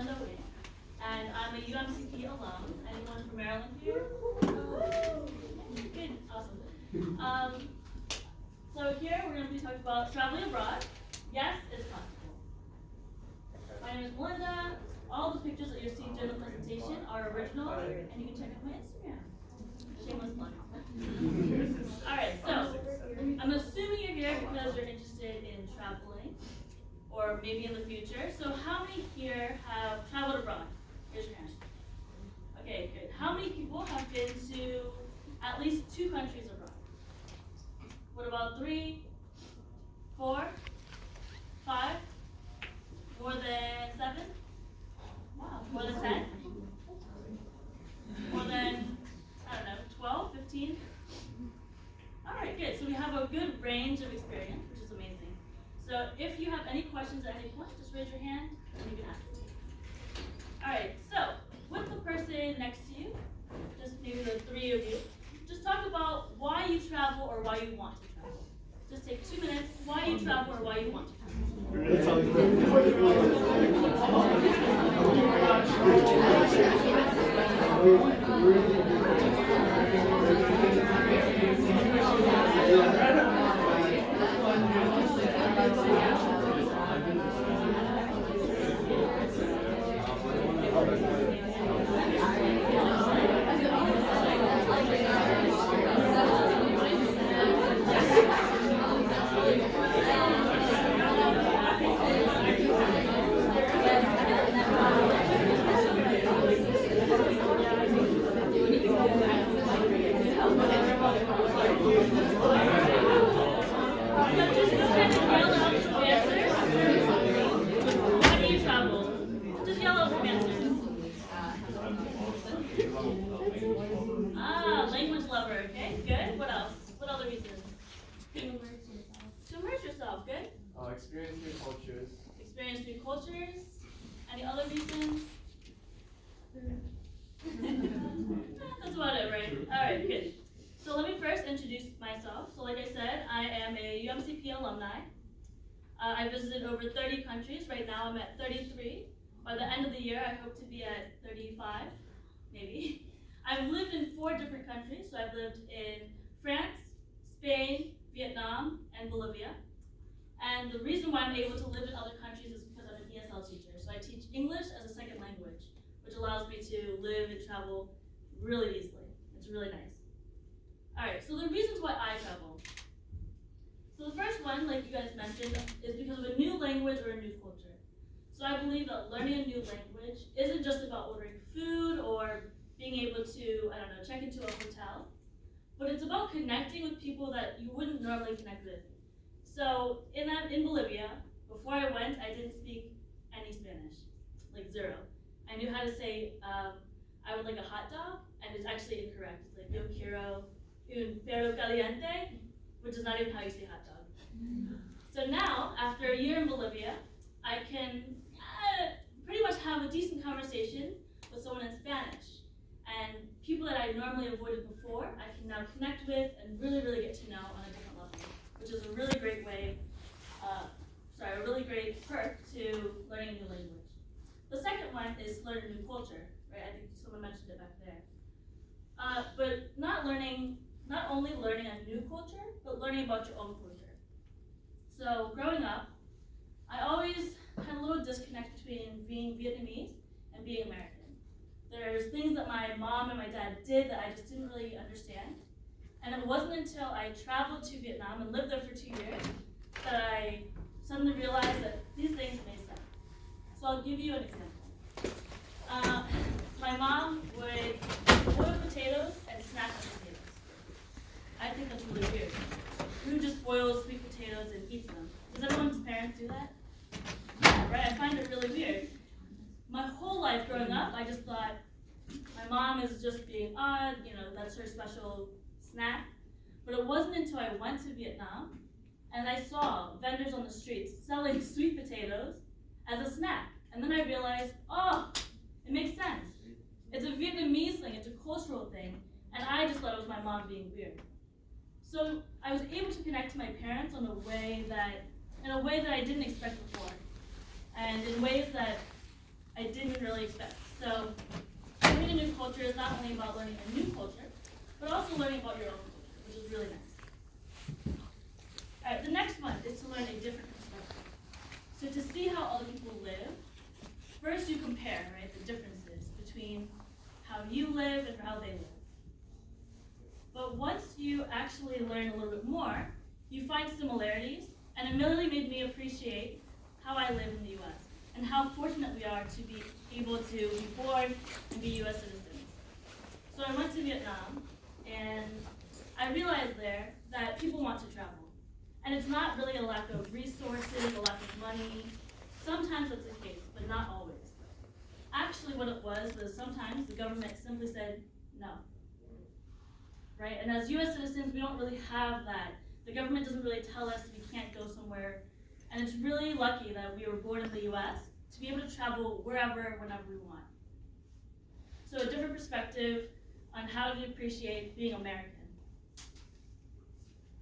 and I'm a UMCP alum. Anyone from Maryland here? Oh, good, awesome. So here we're going to be talking about traveling abroad. Yes, it's possible. My name is Melinda. All the pictures that you're seeing during the presentation are original, and you can check out my Instagram. Shameless plug. All right, so I'm assuming you're here because you're interested in traveling, or maybe in the future. So how many here have traveled abroad? Raise your hand. Okay, good. How many people have been to at least 2 countries abroad? What about 3, 4, 5? More than 7? Wow. More than 10? More than, I don't know, 12, 15? All right, good. So we have a good range of experience, which is amazing. So if you have any questions at any point, just raise your hand and you can ask me. All right, so with the person next to you, just maybe the 3 of you, just talk about why you travel or why you want to travel. Just take 2 minutes, why you travel or why you want to language lover, okay, good. What else? What other reasons? To immerse yourself, good. Experience new cultures. Experience new cultures. Any other reasons? That's about it, right? Alright, good. So let me first introduce myself. So like I said, I am a UMCP alumni. I visited over 30 countries. Right now I'm at 33. By the end of the year, I hope to be at 35, maybe. I've lived in 4 different countries. So I've lived in France, Spain, Vietnam, and Bolivia. And the reason why I'm able to live in other countries is because I'm an ESL teacher. So I teach English as a second language, which allows me to live and travel really easily. It's really nice. All right, so the reasons why I travel. So the first one, like you guys mentioned, is because of a new language or a new culture. So I believe that learning a new language isn't just about ordering food or being able to, I don't know, check into a hotel, but it's about connecting with people that you wouldn't normally connect with. So in Bolivia, before I went, I didn't speak any Spanish, like 0. I knew how to say, I would like a hot dog, and it's actually incorrect. It's like, yo quiero un perro caliente, which is not even how you say hot dog. So now, after a year in Bolivia, I can pretty much have a decent conversation with someone in Spanish. And people that I normally avoided before, I can now connect with and really, really get to know on a different level, which is a really great way, a really great perk to learning a new language. The second one is learning a new culture, right? I think someone mentioned it back there. But not only learning a new culture, but learning about your own culture. So growing up, I always had a little disconnect between being Vietnamese and being American. There's things that my mom and my dad did that I just didn't really understand. And it wasn't until I traveled to Vietnam and lived there for 2 years that I suddenly realized that these things made sense. So I'll give you an example. My mom would boil potatoes and snack on potatoes. I think that's really weird. Who just boils sweet potatoes and eats them? Does everyone's parents do that? Yeah, right? I find it really weird. My whole life growing up, I just thought my mom is just being odd, that's her special snack. But it wasn't until I went to Vietnam and I saw vendors on the streets selling sweet potatoes as a snack. And then I realized, it makes sense. It's a Vietnamese thing, it's a cultural thing, and I just thought it was my mom being weird. So I was able to connect to my parents in a way that I didn't expect before. And in ways that I didn't really expect. So learning a new culture is not only about learning a new culture, but also learning about your own culture, which is really nice. All right, the next one is to learn a different perspective. So to see how other people live, first you compare, right, the differences between how you live and how they live. But once you actually learn a little bit more, you find similarities, and it really made me appreciate how I live in the U.S. and how fortunate we are to be able to be born and be U.S. citizens. So I went to Vietnam, and I realized there that people want to travel. And it's not really a lack of resources, a lack of money. Sometimes that's the case, but not always. Actually, what it was sometimes the government simply said no. Right? And as U.S. citizens, we don't really have that. The government doesn't really tell us we can't go somewhere. And it's really lucky that we were born in the U.S. to be able to travel wherever, whenever we want. So a different perspective on how to appreciate being American.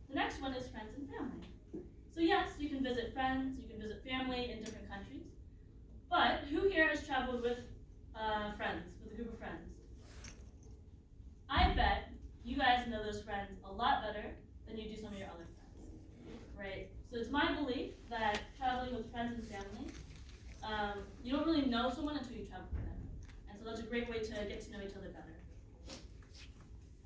The next one is friends and family. So yes, you can visit friends, you can visit family in different countries. But who here has traveled with friends, with a group of friends? I bet you guys know those friends a lot better than you do some of your other friends, right? So it's my belief that traveling with friends and family, you don't really know someone until you travel with them. And so that's a great way to get to know each other better.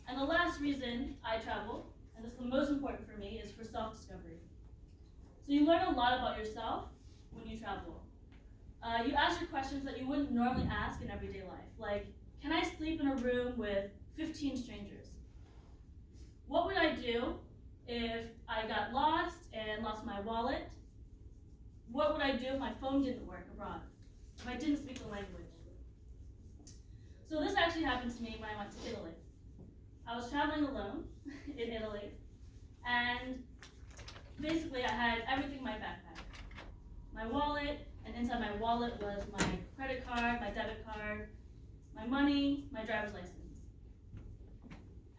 And the last reason I travel, and this is the most important for me, is for self-discovery. So you learn a lot about yourself when you travel. You ask your questions that you wouldn't normally ask in everyday life, like, can I sleep in a room with 15 strangers? What would I do if I got lost and lost my wallet? What would I do if my phone didn't work abroad? If I didn't speak the language? So this actually happened to me when I went to Italy. I was traveling alone in Italy, and basically I had everything in my backpack. My wallet, and inside my wallet was my credit card, my debit card, my money, my driver's license.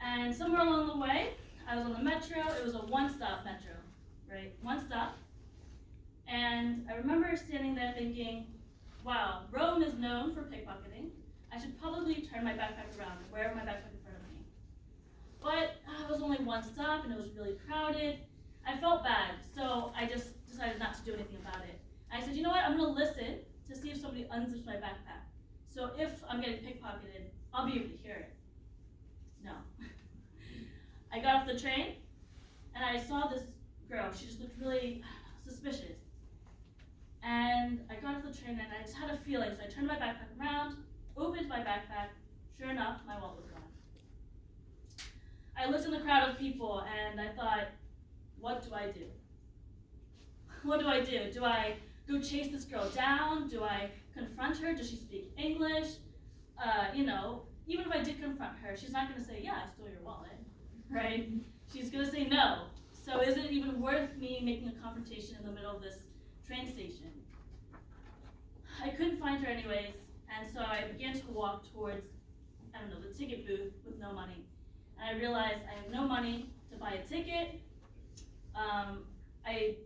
And somewhere along the way, I was on the metro. It was a one-stop metro, right? One stop. And I remember standing there thinking, wow, Rome is known for pickpocketing. I should probably turn my backpack around and wear my backpack in front of me. But it was only one stop and it was really crowded. I felt bad, so I just decided not to do anything about it. I said, you know what, I'm gonna listen to see if somebody unzips my backpack. So if I'm getting pickpocketed, I'll be able to hear it. No. I got off the train and I saw this girl. She just looked really suspicious. And I got off the train and I just had a feeling. So I turned my backpack around, opened my backpack. Sure enough, my wallet was gone. I looked in the crowd of people and I thought, what do I do? What do I do? Do I go chase this girl down? Do I confront her? Does she speak English? Even if I did confront her, she's not going to say, yeah, I stole your wallet, right? She's going to say no. So is it even worth me making a confrontation in the middle of this train station? I couldn't find her anyways, and so I began to walk towards, the ticket booth with no money. And I realized I have no money to buy a ticket.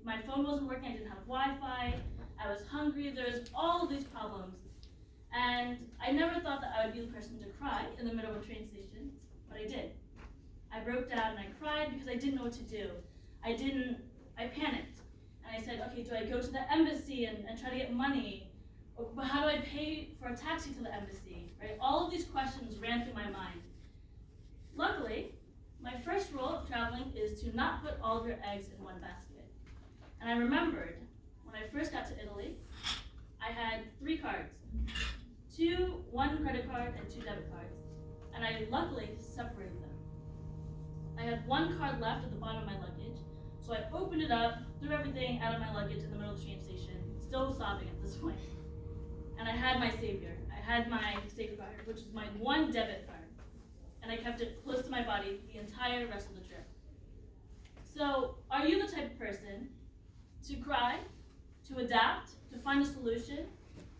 My phone wasn't working, I didn't have Wi-Fi, I was hungry, there was all of these problems. And I never thought that I would be the person to cry in the middle of a train station, but I did. I broke down and I cried because I didn't know what to do. I panicked. And I said, okay, do I go to the embassy and try to get money? Or how do I pay for a taxi to the embassy? Right? All of these questions ran through my mind. Luckily, my first rule of traveling is to not put all of your eggs in one basket. And I remembered when I first got to Italy, I had 3 cards. 1 credit card and 2 debit cards. And I luckily separated them. I had 1 card left at the bottom of my luggage, so I opened it up, threw everything out of my luggage in the middle of the train station, still sobbing at this point. And I had my savior. I had my safeguard, which is my 1 debit card. And I kept it close to my body the entire rest of the trip. So, are you the type of person to cry, to adapt, to find a solution?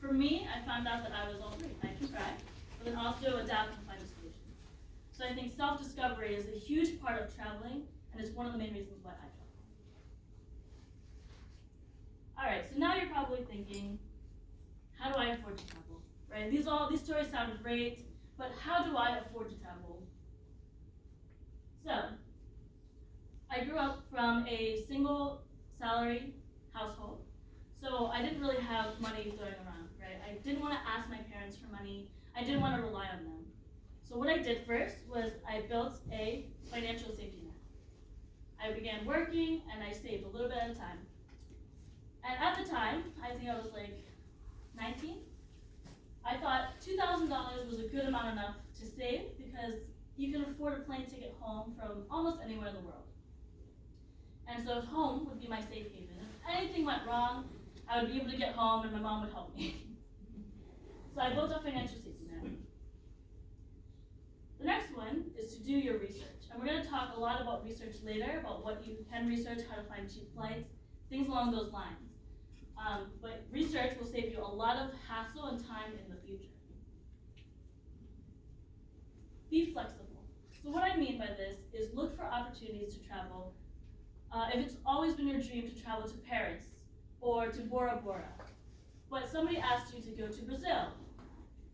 For me, I found out that I was all 3. I can cry, but then also adapt and find a solution. So I think self-discovery is a huge part of traveling, and it's one of the main reasons why I travel. All right, so now you're probably thinking, how do I afford to travel? right? These stories sound great, but how do I afford to travel? So, I grew up from a single salary household, so I didn't really have money throwing around, right? I didn't want to ask my parents for money. I didn't want to rely on them. So what I did first was I built a financial safety net. I began working and I saved a little bit at a time. And at the time, I think I was like 19, I thought $2,000 was a good amount enough to save because you can afford a plane ticket home from almost anywhere in the world. And so home would be my safe haven. If anything went wrong, I would be able to get home and my mom would help me. So I built a financial safety net. The next one is to do your research. And we're going to talk a lot about research later, about what you can research, how to find cheap flights, things along those lines. But research will save you a lot of hassle and time in the future. Be flexible. So what I mean by this is look for opportunities to travel. If it's always been your dream to travel to Paris or to Bora Bora, but somebody asked you to go to Brazil,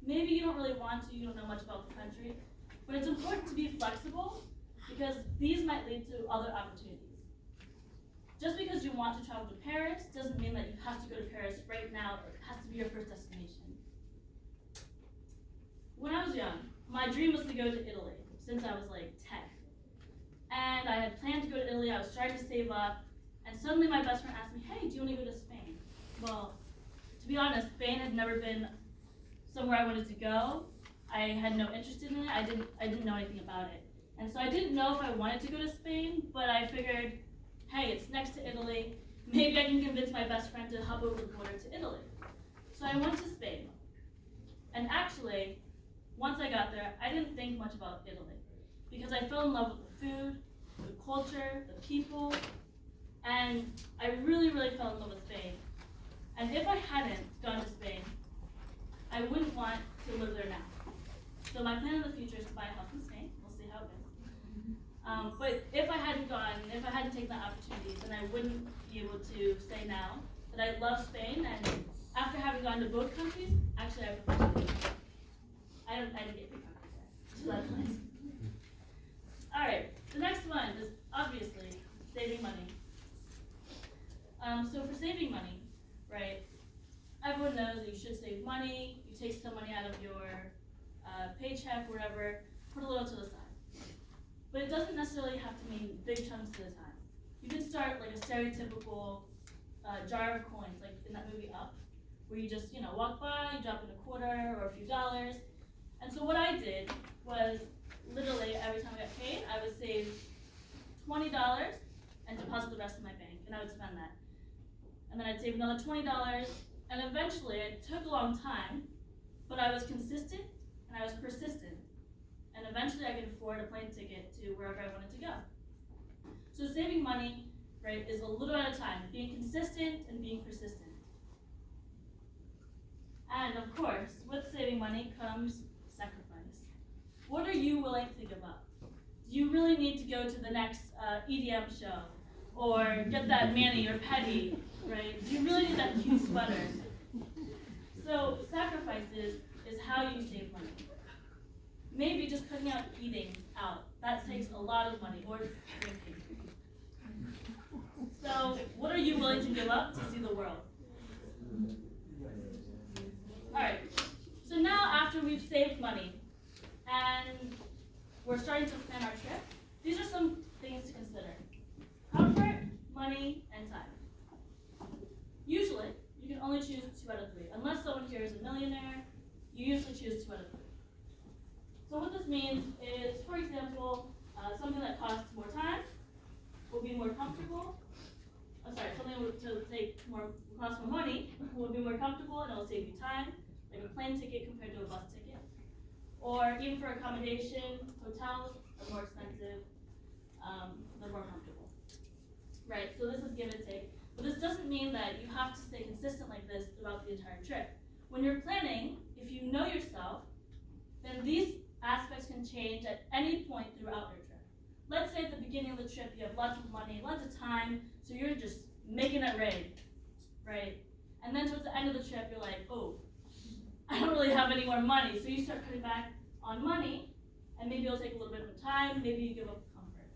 maybe you don't really want to, you don't know much about the country, but it's important to be flexible because these might lead to other opportunities. Just because you want to travel to Paris doesn't mean that you have to go to Paris right now or it has to be your first destination. When I was young, my dream was to go to Italy since I was like 10. And I had planned to go to Italy, I was starting to save up, and suddenly my best friend asked me, hey, do you want to go to Spain? Well, to be honest, Spain had never been somewhere I wanted to go. I had no interest in it, I didn't know anything about it. And so I didn't know if I wanted to go to Spain, but I figured, hey, it's next to Italy, maybe I can convince my best friend to hop over the border to Italy. So I went to Spain. And actually, once I got there, I didn't think much about Italy because I fell in love with the food, the culture, the people, and I really, really fell in love with Spain. And if I hadn't gone to Spain, I wouldn't want to live there now. So my plan in the future is to buy a house in Spain. We'll see how it goes. But if I hadn't gone, if I hadn't taken that opportunity, then I wouldn't be able to say now that I love Spain. And after having gone to both countries, actually I prefer Spain. I didn't get picked countries there, so that's nice. All right, the next one is obviously saving money. So for saving money, right? Everyone knows that you should save money. You take some money out of your paycheck, whatever, put a little to the side. But it doesn't necessarily have to mean big chunks at a time. You can start like a stereotypical jar of coins, like in that movie Up, where you just walk by, you drop in a quarter or a few dollars. And so what I did was literally every time I got paid, I would save $20 and deposit the rest in my bank, and I would spend that. And then I'd save another $20, and eventually it took a long time, but I was consistent and I was persistent. And eventually I could afford a plane ticket to wherever I wanted to go. So saving money, right, is a little at a time, being consistent and being persistent. And of course, with saving money comes sacrifice. What are you willing to give up? Do you really need to go to the next EDM show or get that mani or pedi, right? Do you really need that cute sweater? So sacrifices is how you save money. Maybe just cutting out eating out. That takes a lot of money, or drinking. So what are you willing to give up to see the world? All right, so now after we've saved money and we're starting to plan our trip, these are some things to consider. Comfort, money, and time. Usually, you can only choose 2 out of 3. Unless someone here is a millionaire, you usually choose 2 out of 3. So what this means is, for example, something that costs more time will be more comfortable. Something to cost more money will be more comfortable and it will save you time, like a plane ticket compared to a bus ticket. Or even for accommodation, hotels are more expensive, they're more comfortable. Right, so this is give and take. But this doesn't mean that you have to stay consistent like this throughout the entire trip. When you're planning, if you know yourself, then these aspects can change at any point throughout your trip. Let's say at the beginning of the trip you have lots of money, lots of time, so you're just making it rain, right? And then towards the end of the trip you're like, oh, I don't really have any more money. So you start cutting back on money, and maybe it'll take a little bit of time, maybe you give up comfort.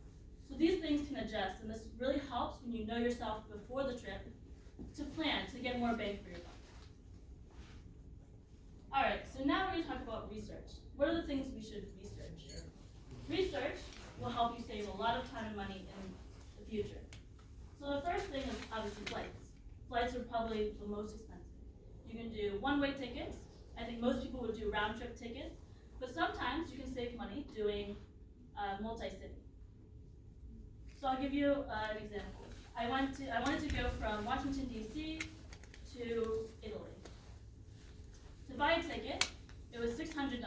So these things can adjust, and this really helps when you know yourself before the trip to plan, to get more bang for your buck. All right, so now we're going to talk about research. What are the things we should research? Research will help you save a lot of time and money in the future. So the first thing is obviously flights. Flights are probably the most expensive. You can do one-way tickets. I think most people would do round-trip tickets, but sometimes you can save money doing multi-city. So I'll give you an example. I wanted to go from Washington, D.C. to Italy. To buy a ticket, it was $600.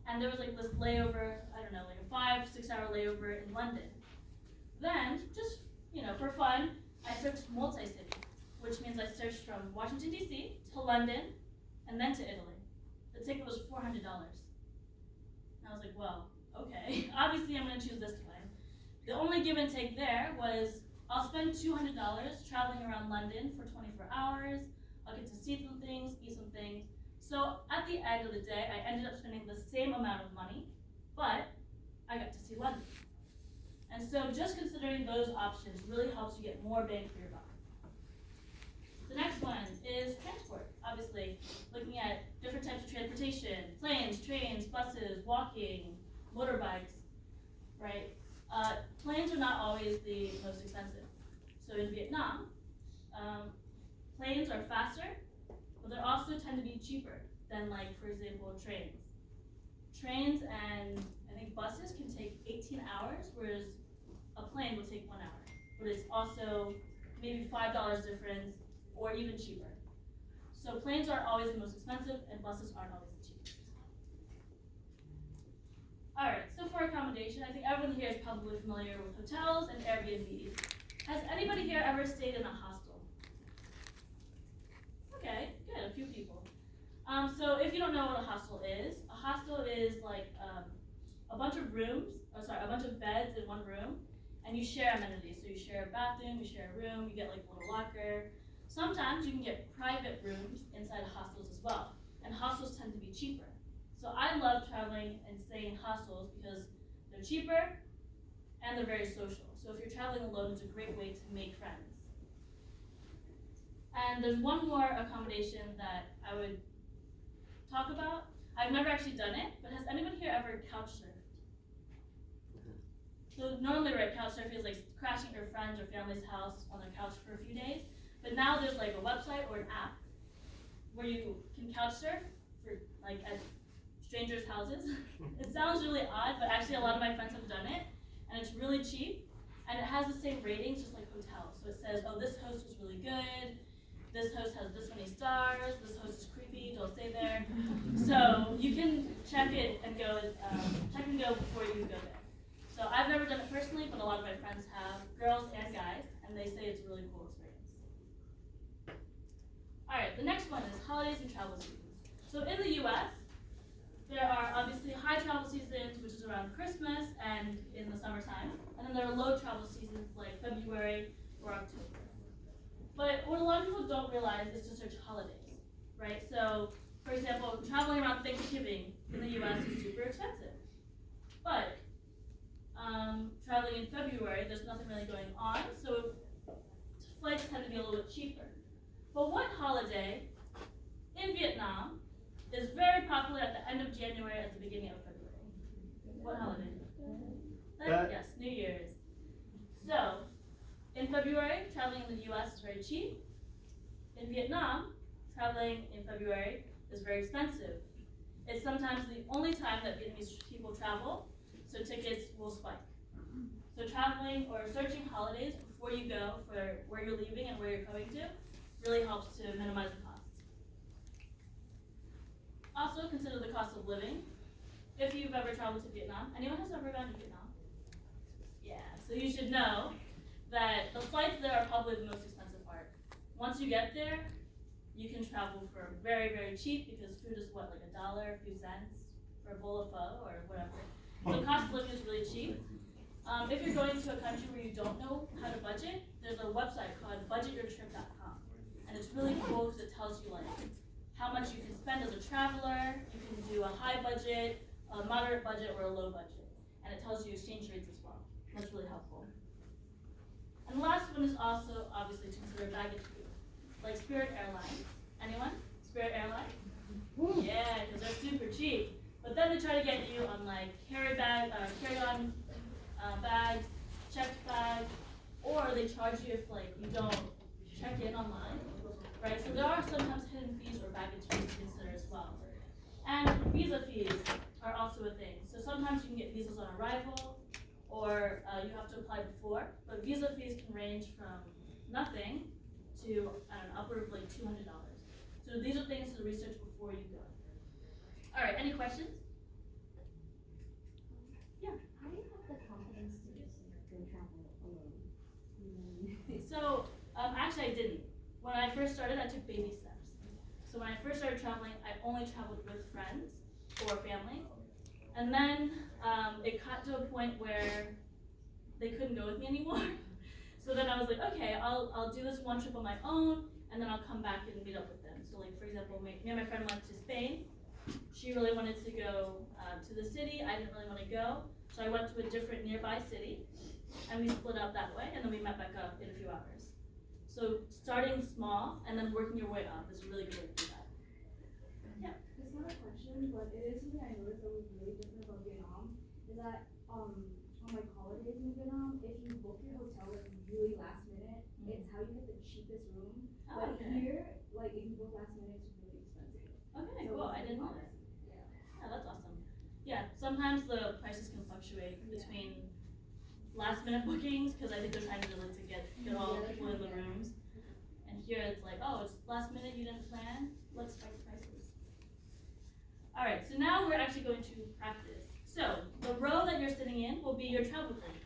And there was like this layover, I don't know, like a 5-6 hour layover in London. Then, just, for fun, I searched multi-city, which means I searched from Washington, D.C. to London, and then to Italy. The ticket was $400. And I was like, well, okay, obviously I'm gonna choose this one. The only give and take there was, I'll spend $200 traveling around London for 24 hours, I'll get to see some things, eat some things. So at the end of the day, I ended up spending the same amount of money, but I got to see London. And so just considering those options really helps you get more bang for your buck. The next one is transport. Obviously, looking at different types of transportation, planes, trains, buses, walking, motorbikes, right? Planes are not always the most expensive. So in Vietnam, planes are faster, but they also tend to be cheaper than, like, for example, trains. Trains and I think buses can take 18 hours, whereas a plane will take 1 hour. But it's also maybe $5 difference or even cheaper. So planes aren't always the most expensive and buses aren't always the cheapest. All right, so for accommodation, I think everyone here is probably familiar with hotels and Airbnbs. Has anybody here ever stayed in a hostel? Okay, good, a few people. So if you don't know what a hostel is like a bunch of a bunch of beds in one room, and you share amenities. So you share a bathroom, you share a room, you get like a little locker. Sometimes you can get private rooms inside hostels as well, and hostels tend to be cheaper. So I love traveling and staying in hostels because they're cheaper and they're very social. So if you're traveling alone, it's a great way to make friends. And there's one more accommodation that I would talk about. I've never actually done it, but has anybody here ever couch surfed? So normally, right, couch surfing is like crashing at your friend's or family's house on their couch for a few days. But now there's like a website or an app where you can couch surf for like at strangers' houses. It sounds really odd, but actually a lot of my friends have done it, and it's really cheap, and it has the same ratings just like hotels. So it says, oh, this host was really good. This host has this many stars, this host is creepy, don't stay there. So you can check it and go, check and go before you go there. So I've never done it personally, but a lot of my friends have, girls and guys, and they say it's a really cool experience. All right, the next one is holidays and travel seasons. So in the US, there are obviously high travel seasons, which is around Christmas and in the summertime, and then there are low travel seasons like February or October. But what a lot of people don't realize is to search holidays, right? So, for example, traveling around Thanksgiving in the US is super expensive. But traveling in February, there's nothing really going on, so flights tend to be a little bit cheaper. But one holiday in Vietnam is very popular at the end of January, at the beginning of February. What holiday? Yes, New Year's. So, in February, traveling in the US is very cheap. In Vietnam, traveling in February is very expensive. It's sometimes the only time that Vietnamese people travel, so tickets will spike. So traveling or searching holidays before you go for where you're leaving and where you're going to really helps to minimize the costs. Also consider the cost of living. If you've ever traveled to Vietnam, anyone has ever gone to Vietnam? Yeah, so you should know that the flights there are probably the most expensive part. Once you get there, you can travel for very, very cheap because food is what, like $1, a few cents for a bowl of pho or whatever. So cost of living is really cheap. If you're going to a country where you don't know how to budget, there's a website called budgetyourtrip.com. And it's really cool because it tells you like how much you can spend as a traveler. You can do a high budget, a moderate budget, or a low budget. And it tells you exchange rates as well. That's really helpful. And the last one is also obviously to consider baggage fees, like Spirit Airlines. Anyone? Spirit Airlines? Yeah, because they're super cheap. But then they try to get you on like carry-on bags, checked bags, or they charge you if like you don't check in online, right? So there are sometimes hidden fees or baggage fees to consider as well. And visa fees are also a thing. So sometimes you can get visas on arrival, or you have to apply before. But visa fees can range from nothing to upward of like $200. So these are things to research before you go. All right, any questions? Yeah. How do you have the confidence to just go travel alone? So actually I didn't. When I first started, I took baby steps. So when I first started traveling, I only traveled with friends or family. And then it got to a point where they couldn't go with me anymore. So then I was like, okay, I'll do this one trip on my own, and then I'll come back and meet up with them. So like, for example, me and my friend went to Spain. She really wanted to go to the city. I didn't really want to go. So I went to a different nearby city, and we split up that way, and then we met back up in a few hours. So starting small and then working your way up is a really good way to do that. Yeah. It's not a question, but it is something I noticed that was really different about Vietnam, is that on like holidays in Vietnam, if you book your hotel like really last minute, it's how you get the cheapest room. Oh, But okay. here, like if you book last minute, it's really expensive. Okay, So cool. I it's didn't know like- that. Yeah. Yeah, that's awesome. Yeah, sometimes the prices can fluctuate between last minute bookings, because I think they're trying to really to get all the people in the rooms. And here it's like, oh, it's last minute, you didn't plan, let's spike the prices. All right, so now we're actually going to practice. So the row that you're sitting in will be your travel group.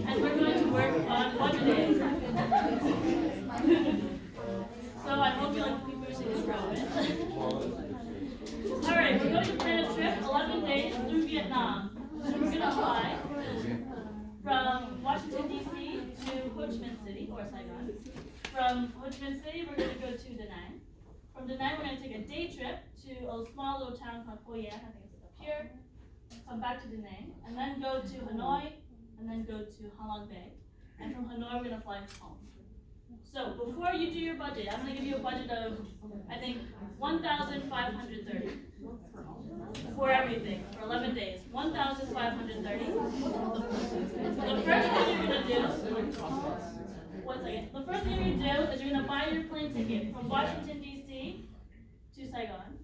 And we're going to work on budgeting. So I hope you like the people you're sitting row with. All right, we're going to plan a trip, 11 days through Vietnam. So we're going to fly from Washington, D.C. to Ho Chi Minh City, or Saigon. From Ho Chi Minh City, we're going to go to Da Nang. From Da Nang, we're going to take a day trip to a small little town called Hoi An, I think it's up here. Come back to Da Nang, and then go to Hanoi, and then go to Ha Long Bay. And from Hanoi, we're going to fly home. So before you do your budget, I'm going to give you a budget of, I think, $1,530 for everything, for 11 days. $1,530. The first thing you're going to do, one second. The first thing you're going to do is you're going to buy your plane ticket from Washington, D.C. to Saigon,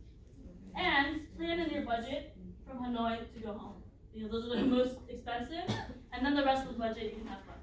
and plan in your budget from Hanoi to go home. You know, those are the most expensive, and then the rest of the budget you can have fun.